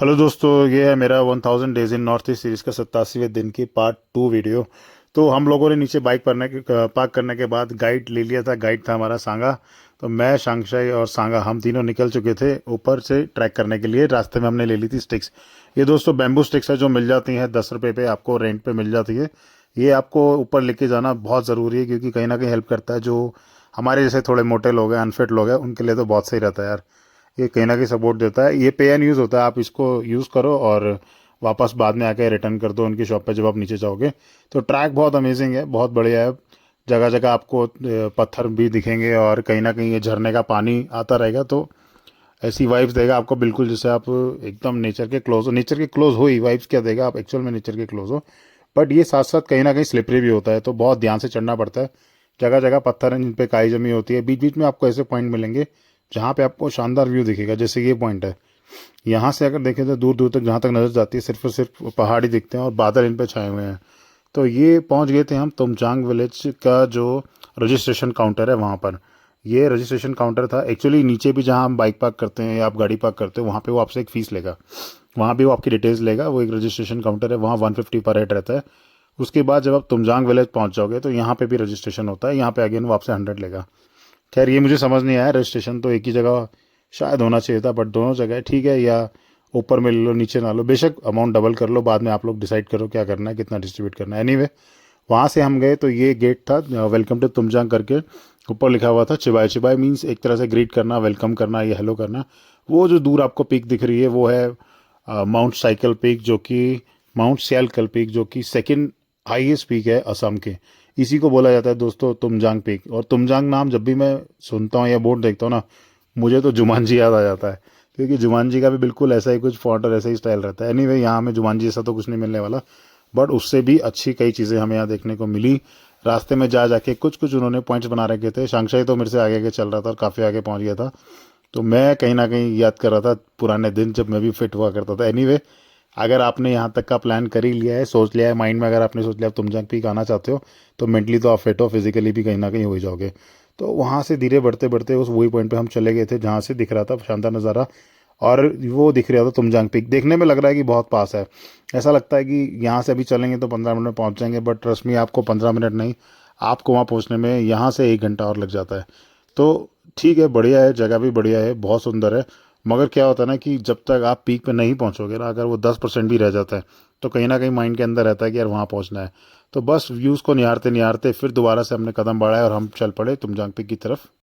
Hello दोस्तों, ये है मेरा 1000 days in north east series का 87वें दिन की पार्ट 2 वीडियो। तो हम लोगों ने नीचे बाइक पार्क करने के बाद गाइड ले लिया था। गाइड था हमारा सांगा। तो मैं, शांगशाई और सांगा हम तीनों निकल चुके थे ऊपर से ट्रैक करने के लिए। रास्ते में हमने ले ली थी स्टिक्स। ये दोस्तों बैम्बू स्टिक्स है जो मिल जाती हैं 10 रुपये पे, आपको रेंट पे मिल जाती है। ये आपको ऊपर लेके जाना बहुत ज़रूरी है क्योंकि कहीं ना कहीं हेल्प करता है। जो हमारे जैसे थोड़े मोटे लोग हैं, अनफिट लोग हैं, उनके लिए तो बहुत सही रहता है यार। ये कहीं ना कहीं सपोर्ट देता है। ये पे एंड यूज़ होता है, आप इसको यूज़ करो और वापस बाद में आके रिटर्न कर दो उनकी शॉप पे जब आप नीचे जाओगे। तो ट्रैक बहुत अमेजिंग है, बहुत बढ़िया है। जगह जगह आपको पत्थर भी दिखेंगे और कहीं ना कहीं ये झरने का पानी आता रहेगा। तो ऐसी वाइब्स देगा आपको, बिल्कुल जैसे आप एकदम नेचर के क्लोज हो। नेचर के क्लोज हो ही वाइब्स क्या देगा, आप एक्चुअल में नेचर के क्लोज हो। बट ये साथ साथ कहीं ना कहीं स्लिपरी भी होता है, तो बहुत ध्यान से चढ़ना पड़ता है। जगह जगह पत्थर हैं जिन पे काई जमी होती है। बीच बीच में आपको ऐसे पॉइंट मिलेंगे जहाँ पे आपको शानदार व्यू दिखेगा, जैसे ये पॉइंट है। यहाँ से अगर देखें तो दूर दूर तक जहाँ तक नजर जाती है सिर्फ और सिर्फ पहाड़ ही दिखते हैं और बादल इन पे छाए हुए हैं। तो ये पहुँच गए थे हम तुमजांग विलेज का जो रजिस्ट्रेशन काउंटर है वहाँ पर। ये रजिस्ट्रेशन काउंटर था एक्चुअली। नीचे भी जहाँ हम बाइक पार्क करते हैं या आप गाड़ी पार्क करते हो, वहाँ पे वो आपसे एक फ़ीस लेगा। वहाँ भी वो आपकी डिटेल्स लेगा। वो एक रजिस्ट्रेशन काउंटर है, वहाँ 150 पर हेड रहता है। उसके बाद जब आप तुमजांग विलेज पहुँच जाओगे तो यहाँ पे भी रजिस्ट्रेशन होता है। यहाँ पे अगेन वो आपसे 100 लेगा। खैर ये मुझे समझ नहीं आया, रजिस्ट्रेशन तो एक ही जगह शायद होना चाहिए था, बट दोनों जगह ठीक है। या ऊपर में ले लो नीचे ना लो, बेशक अमाउंट डबल कर लो, बाद में आप लोग डिसाइड करो क्या करना है, कितना डिस्ट्रीब्यूट करना है। एनीवे वहाँ से हम गए तो ये गेट था, वेलकम टू तुमजांग करके ऊपर लिखा हुआ था। चिबाई चिबाई मीन्स एक तरह से ग्रीट करना, वेलकम करना या हेलो करना। वो जो दूर आपको पीक दिख रही है वो है माउंट साइकिल पीक, जो कि माउंट सियालकल पीक, जो कि सेकंड हाईएस्ट पीक है असम के। इसी को बोला जाता है दोस्तों तुमजांग पीक। और तुमजांग नाम जब भी मैं सुनता हूँ या बोर्ड देखता हूँ ना, मुझे तो जुमानजी याद आ जाता है। क्योंकि जुमानजी का भी बिल्कुल ऐसा ही कुछ फॉन्ट और ऐसा ही स्टाइल रहता है। एनीवे यहाँ हमें जुमानजी जैसा तो कुछ नहीं मिलने वाला, बट उससे भी अच्छी कई चीज़ें हमें यहाँ देखने को मिली। रास्ते में जा जाके कुछ कुछ उन्होंने पॉइंट्स बना रखे थे। शांगशाई तो मेरे से आगे आगे चल रहा था और काफ़ी आगे पहुँच गया था। तो मैं कहीं ना कहीं याद कर रहा था पुराने दिन जब मैं भी फिट हुआ करता था। एनीवे अगर आपने यहाँ तक का प्लान कर ही लिया है, सोच लिया है माइंड में, अगर आपने सोच लिया आप तुमजांग पीक आना चाहते हो, तो मेंटली तो आप फिट हो, फिजिकली भी कहीं ना कहीं हो ही जाओगे। तो वहाँ से धीरे बढ़ते बढ़ते उस वही पॉइंट पे हम चले गए थे जहाँ से दिख रहा था शानदार नज़ारा। और वो दिख रहा था तुमजांग पीक। देखने में लग रहा है कि बहुत पास है। ऐसा लगता है कि यहाँ से अभी चलेंगे तो 15 मिनट में पहुँच जाएंगे, बट ट्रस्ट मी, आपको 15 मिनट नहीं, आपको वहाँ पहुँचने में यहाँ से 1 घंटा और लग जाता है। तो ठीक है, बढ़िया है, जगह भी बढ़िया है, बहुत सुंदर है। मगर क्या होता है ना कि जब तक आप पीक पे नहीं पहुंचोगे ना, अगर वो 10% भी रह जाता है तो कहीं ना कहीं माइंड के अंदर रहता है कि यार वहाँ पहुंचना है। तो बस व्यूज़ को निहारते निहारते फिर दोबारा से हमने कदम बढ़ाया और हम चल पड़े तुमजांग पीक की तरफ।